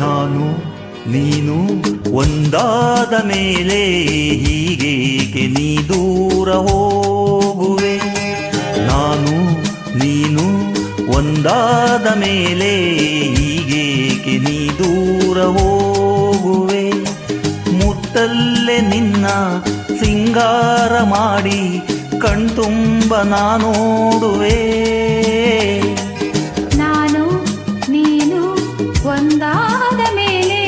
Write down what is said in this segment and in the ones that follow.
ನಾನು ನೀನು ಒಂದಾದ ಮೇಲೆ ಹೀಗೇಕೆ ನೀ ದೂರ ಹೋಗುವೆ. ನಾನು ನೀನು ಒಂದಾದ ಮೇಲೆ ಹೀಗೇಕೆ ನೀ ದೂರ ಹೋಗುವೆ. ಮುತ್ತಲ್ಲೇ ನಿನ್ನ ಸಿಂಗಾರ ಮಾಡಿ ಕಣ್ತುಂಬ ನಾನೋಡುವೆ. ನಾನು ನೀನು ಒಂದಾದ ಮೇಲೆ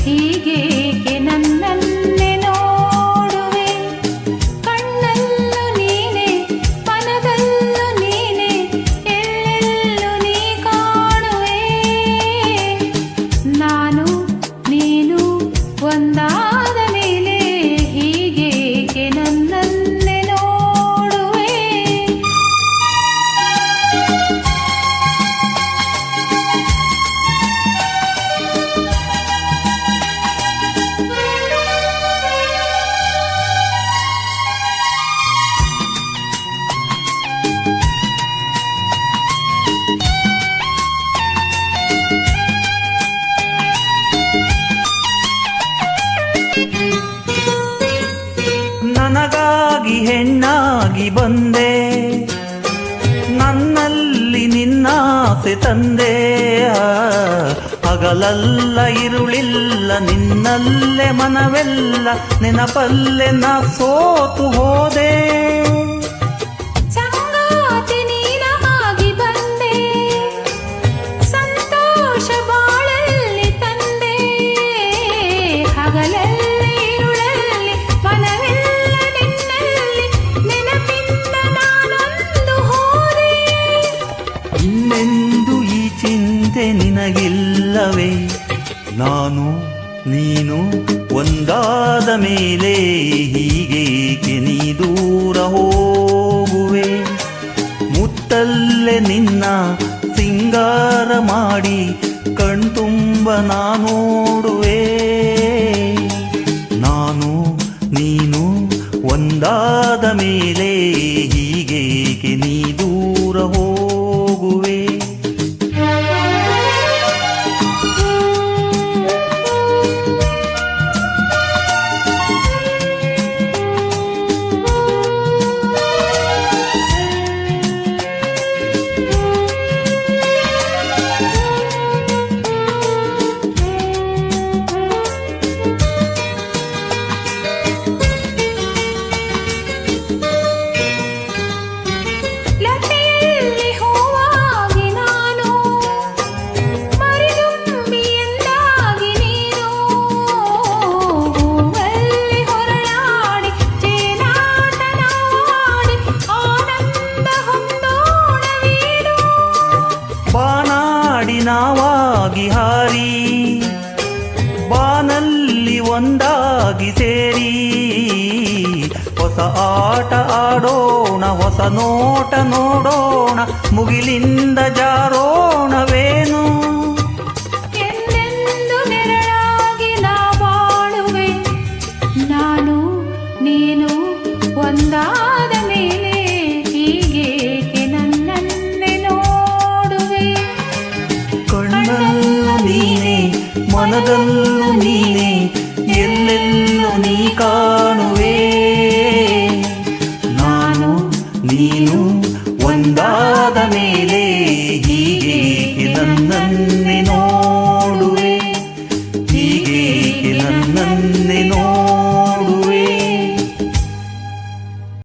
ಹೀಗೇಕೆ ನನ್ನನ್ನೇ ನೋಡುವೆ. ಕಣ್ಣಲ್ಲೂ ನೀನೆ ಮನದಲ್ಲೂ ನೀನೆ ಎಲ್ಲೆಲ್ಲೂ ನೀ ಕಾಣುವೆ. ನಾನು ನೀನು ಒಂದಾದ ಮೇಲೆ ಹೀಗೇಕೆ ನನ್ನನ್ನೇ ನೋಡುವೆ. ನನಗಾಗಿ ಹೆಣ್ಣಾಗಿ ಬಂದೆ, ನನ್ನಲ್ಲಿ ನಿನ್ನಾಸೆ ತಂದೆ. ಹಗಲಲ್ಲ ಇರುಳಿಲ್ಲ ನಿನ್ನಲ್ಲೇ ಮನವೆಲ್ಲ ನೆನಪಲ್ಲೇ ನಾ ಸೋತು ಹೋದೆ. ಸಂಗಾತಿ ನೀನಾಗಿ ಬಂದೆ, ಸಂತೋಷ ಬಾಳಲ್ಲಿ ತಂದೆ. ಹಗಲಲ್ಲಿ ಇರುಳಲ್ಲಿ ಮನವೆಲ್ಲ ನಿನ್ನಲ್ಲಿ ನೆನಪಿಂದ ನಾನೊಂದು ಹೋದೆ. ಇನ್ನೆಂದು ಈ ಚಿಂತೆ ನಿನಗಿಲ್ಲವೇ. ನಾನು ನೀನು ಒಂದಾದ ಮೇಲೆ ಹೀಗೇಕೆ ನೀ ದೂರ ಹೋಗುವೆ. ಮುತ್ತಲ್ಲೇ ನಿನ್ನ ಸಿಂಗಾರ ಮಾಡಿ ಕಣ್ತುಂಬ ನಾನೋಡುವೆ. ನಾನು ನೀನು ಒಂದಾದ ಮೇಲೆ ಹೀಗೇಕೆ ನೀ ದೂರ ಹೋಗುವೆ. ಲತೆಯಲ್ಲಿ ಹೂವಾಗಿ ನಾನು, ಮರಿದುಂಬಿಯಂದಾಗಿ ನೀನು. ಹೂವಲ್ಲಿ ಹೊರಳಾಡಿ ಜೇನಾಟ ನಾವಾಡಿ ಆನಂದ ಹೊಂದೋಣವೇನು. ಬಾನಾಡಿ ನಾವಾಗಿ ಹಾರಿ ಬಾನಲ್ಲಿ ಒಂದಾಗಿ ಸೇರಿ ಹೊಸ ಆಟ ಆಡೋಣ, ಹೊಸ ನೋಟ ನೋಡೋಣ, ಮುಗಿಲಿಂದ ಜಾರೋಣವೇನು. ಎಂದೆಂದು ನೆರಳಾಗಿ ನಾ ಬಾಳುವೆ. ನಾನು ನೀನು ಒಂದಾದ ಮೇಲೆ ಹೀಗೇಕೆ ನನ್ನನ್ನೇ ನೋಡುವೆ. ಕಣ್ಣಲ್ಲೂ ನೀನೆ ಮನದಲ್ಲೂ ನೀನೆ ಎಲ್ಲೆಲ್ಲೂ ನೀ ಕಾಣುವೆ. ನಾನು ನೀನು ಒಂದಾದ ಮೇಲೆ ಹೀಗೇಕೆ ನನ್ನನ್ನೇ ನೋಡುವೆ. ಹೀಗೇಕೆ ನನ್ನನ್ನೇ